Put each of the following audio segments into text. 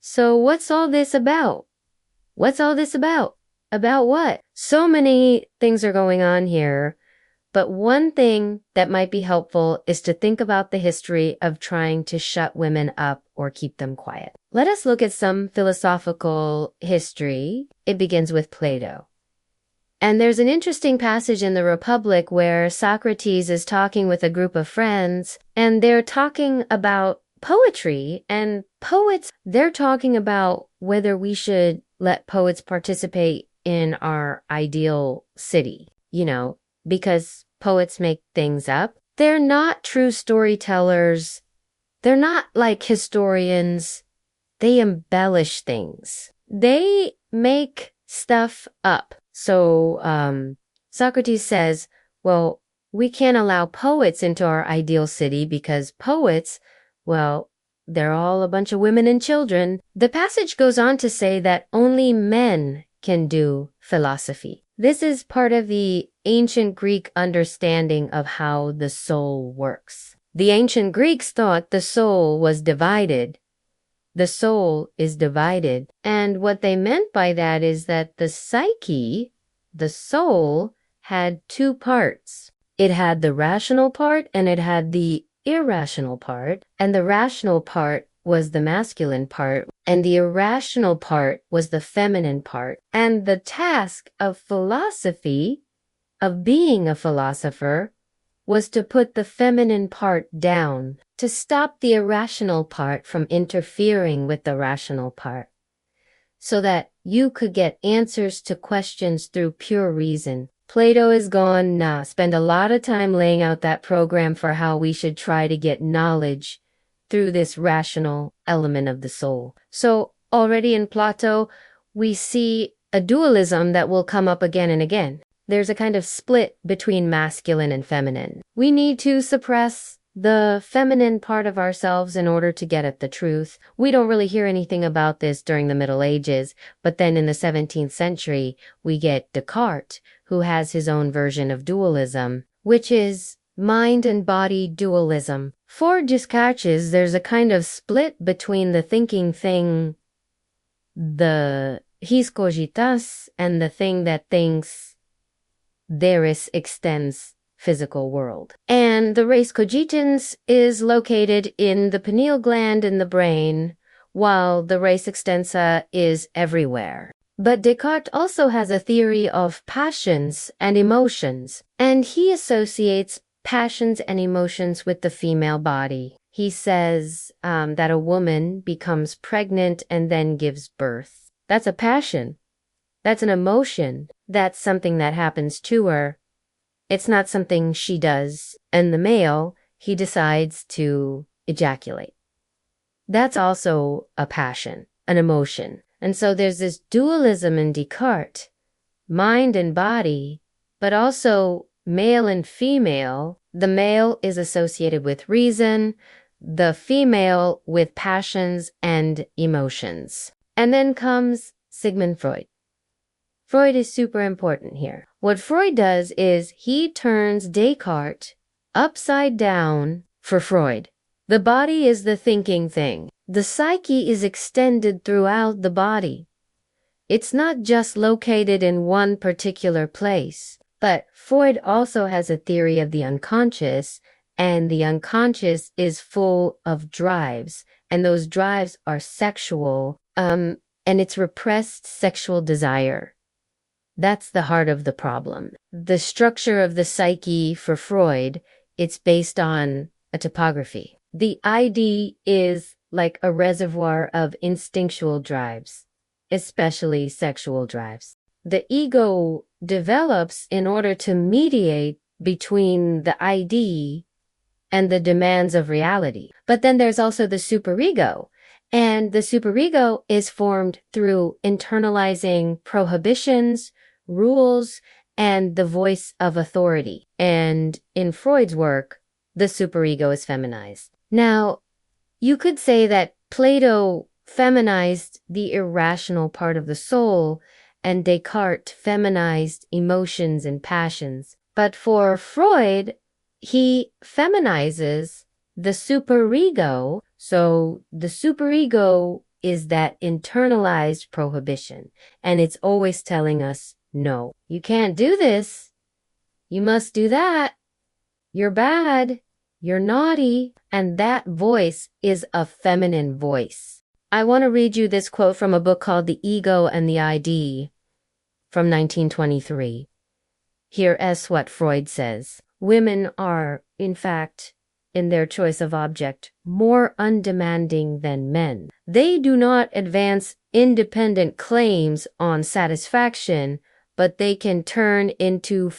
So what's all this about? What's all this about? About what? So many things are going on here, but one thing that might be helpful is to think about the history of trying to shut women up or keep them quiet. Let us look at some philosophical history. It begins with Plato. And there's an interesting passage in the Republic where Socrates is talking with a group of friends, and they're talking about poetry, and poets, they're talking about whether we should let poets participate in our ideal city, because poets make things up. They're not true storytellers. They're not like historians. They embellish things. They make stuff up. So Socrates says, well, we can't allow poets into our ideal city because poets, well, they're all a bunch of women and children. The passage goes on to say that only men can do philosophy. This is part of the ancient Greek understanding of how the soul works. The ancient Greeks thought the soul was divided. The soul is divided. And what they meant by that is that the psyche, the soul, had two parts. It had the rational part and it had the irrational part. And the rational part was the masculine part, and the irrational part was the feminine part. And the task of philosophy, of being a philosopher, was to put the feminine part down, to stop the irrational part from interfering with the rational part, so that you could get answers to questions through pure reason. Plato is gone, spend a lot of time laying out that program for how we should try to get knowledge through this rational element of the soul. So already in Plato, we see a dualism that will come up again and again. There's a kind of split between masculine and feminine. We need to suppress the feminine part of ourselves in order to get at the truth. We don't really hear anything about this during the Middle Ages, but then in the 17th century, we get Descartes, who has his own version of dualism, which is mind and body dualism. For Descartes, there's a kind of split between the thinking thing, the his cogitas, and the thing that thinks thereis extends physical world. And the res cogitans is located in the pineal gland in the brain, while the res extensa is everywhere. But Descartes also has a theory of passions and emotions, and he associates passions and emotions with the female body. He says that a woman becomes pregnant and then gives birth. That's a passion. That's an emotion. That's something that happens to her. It's not something she does. And the male, he decides to ejaculate. That's also a passion, an emotion. And so there's this dualism in Descartes, mind and body, but also male and female. The male is associated with reason, the female with passions and emotions. And then comes Sigmund Freud. Freud is super important here. What Freud does is he turns Descartes upside down for Freud. The body is the thinking thing. The psyche is extended throughout the body. It's not just located in one particular place. But Freud also has a theory of the unconscious, and the unconscious is full of drives, and those drives are sexual, and it's repressed sexual desire. That's the heart of the problem. The structure of the psyche for Freud, it's based on a topography. The ID is like a reservoir of instinctual drives, especially sexual drives. The ego develops in order to mediate between the ID and the demands of reality. But then there's also the superego, and the superego is formed through internalizing prohibitions, rules, and the voice of authority. And in Freud's work, the superego is feminized. Now, you could say that Plato feminized the irrational part of the soul, and Descartes feminized emotions and passions. But for Freud, he feminizes the superego. So the superego is that internalized prohibition, and it's always telling us, no, you can't do this. You must do that. You're bad. You're naughty. And that voice is a feminine voice. I want to read you this quote from a book called The Ego and the ID from 1923. Here is what Freud says. Women are, in fact, in their choice of object, more undemanding than men. They do not advance independent claims on satisfaction, but they can turn into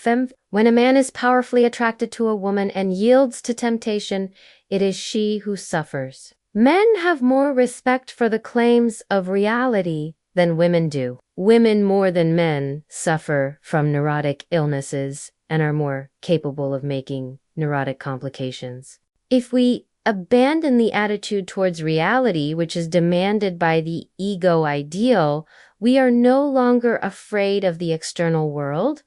When a man is powerfully attracted to a woman and yields to temptation, it is she who suffers. Men have more respect for the claims of reality than women do. Women more than men suffer from neurotic illnesses and are more capable of making neurotic complications. If we abandon the attitude towards reality, which is demanded by the ego ideal, we are no longer afraid of the external world,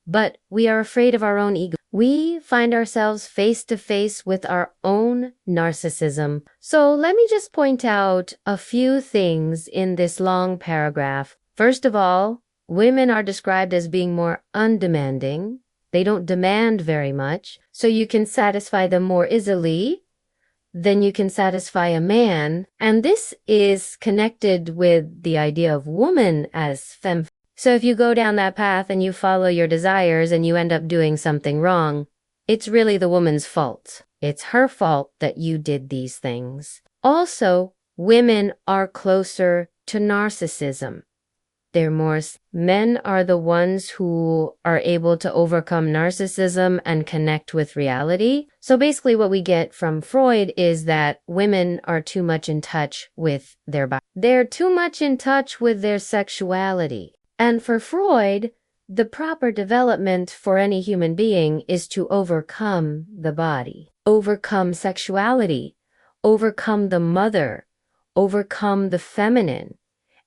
but we are afraid of our own ego. We find ourselves face to face with our own narcissism. So let me just point out a few things in this long paragraph. First of all, women are described as being more undemanding. They don't demand very much, so you can satisfy them more easily than you can satisfy a man. And this is connected with the idea of woman as femme. So if you go down that path and you follow your desires and you end up doing something wrong, it's really the woman's fault. It's her fault that you did these things. Also, women are closer to narcissism. Men are the ones who are able to overcome narcissism and connect with reality. So basically what we get from Freud is that women are too much in touch with their body. They're too much in touch with their sexuality. And for Freud, the proper development for any human being is to overcome the body, overcome sexuality, overcome the mother, overcome the feminine.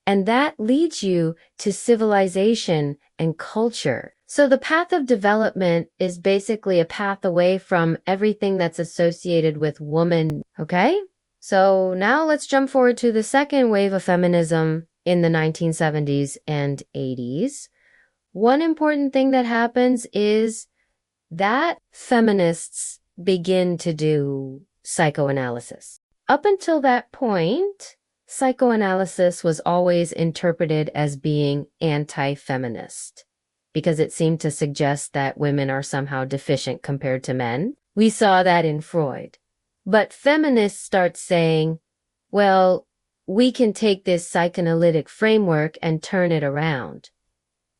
And that leads you to civilization and culture. So the path of development is basically a path away from everything that's associated with woman. Okay? So now let's jump forward to the second wave of feminism in the 1970s and 80s. One important thing that happens is that feminists begin to do psychoanalysis. Up until that point, psychoanalysis was always interpreted as being anti-feminist because it seemed to suggest that women are somehow deficient compared to men. We saw that in Freud. But feminists start saying, well, we can take this psychoanalytic framework and turn it around.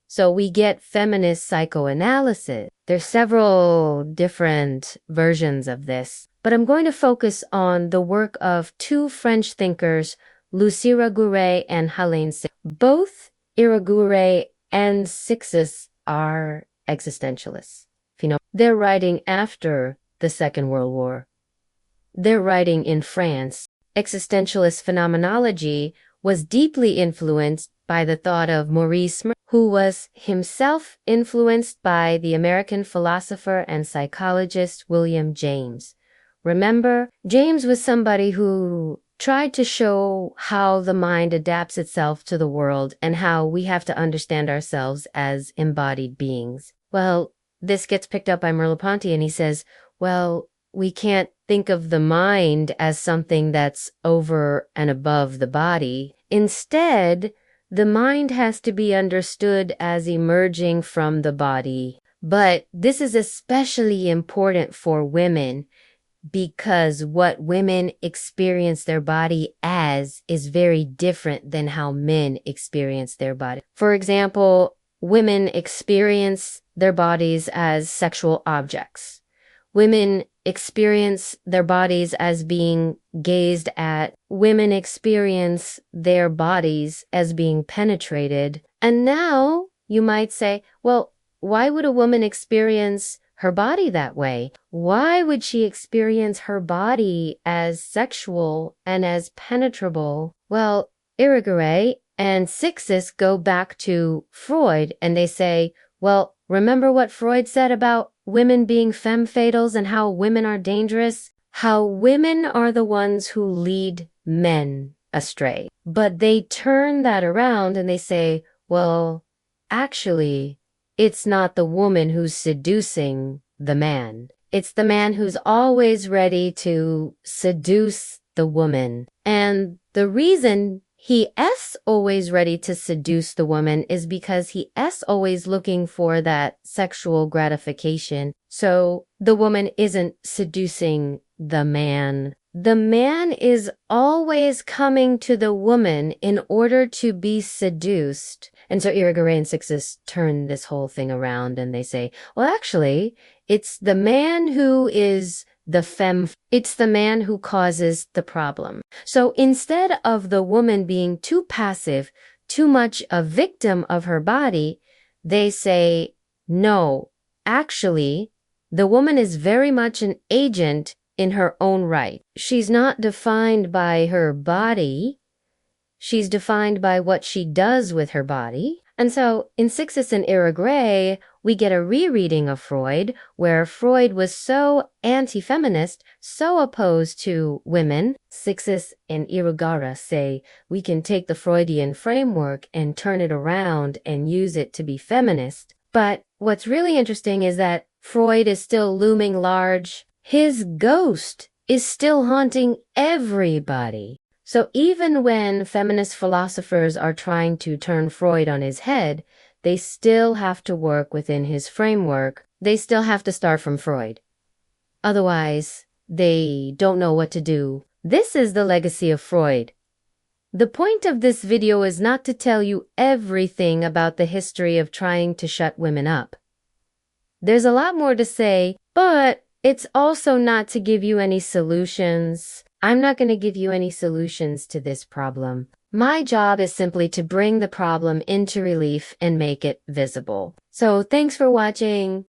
So we get feminist psychoanalysis. There's several different versions of this, but I'm going to focus on the work of two French thinkers, Irigaray and Cixous. Both Irigaray and Cixous are existentialists. They're writing after the Second World War. They're writing in France. Existentialist phenomenology was deeply influenced by the thought of Maurice, who was himself influenced by the American philosopher and psychologist William James. Remember, James was somebody who tried to show how the mind adapts itself to the world and how we have to understand ourselves as embodied beings. Well, this gets picked up by Merleau-Ponty, and he says, well, we can't think of the mind as something that's over and above the body. Instead, the mind has to be understood as emerging from the body. But this is especially important for women because what women experience their body as is very different than how men experience their body. For example, women experience their bodies as sexual objects. Women experience their bodies as being gazed at. Women experience their bodies as being penetrated. And now you might say, well, why would a woman experience her body that way? Why would she experience her body as sexual and as penetrable? Well, Irigaray and Cixous go back to Freud and they say, well, remember what Freud said about women being femme fatales and how women are dangerous? How women are the ones who lead men astray. But they turn that around and they say, well, actually, it's not the woman who's seducing the man. It's the man who's always ready to seduce the woman. And the reason he is always ready to seduce the woman is because he is always looking for that sexual gratification. So the woman isn't seducing the man. The man is always coming to the woman in order to be seduced. And so Irigaray and Cixous turn this whole thing around and they say, well, actually, it's the man who is it's the man who causes the problem. So instead of the woman being too passive, too much a victim of her body, they say, no, actually, the woman is very much an agent in her own right. She's not defined by her body. She's defined by what she does with her body. And so in Cixous and Irigaray, we get a rereading of Freud, where Freud was so anti-feminist, so opposed to women. Cixous and Irigaray say we can take the Freudian framework and turn it around and use it to be feminist. But what's really interesting is that Freud is still looming large. His ghost is still haunting everybody. So even when feminist philosophers are trying to turn Freud on his head, they still have to work within his framework. They still have to start from Freud. Otherwise, they don't know what to do. This is the legacy of Freud. The point of this video is not to tell you everything about the history of trying to shut women up. There's a lot more to say, but it's also not to give you any solutions. I'm not going to give you any solutions to this problem. My job is simply to bring the problem into relief and make it visible. So thanks for watching.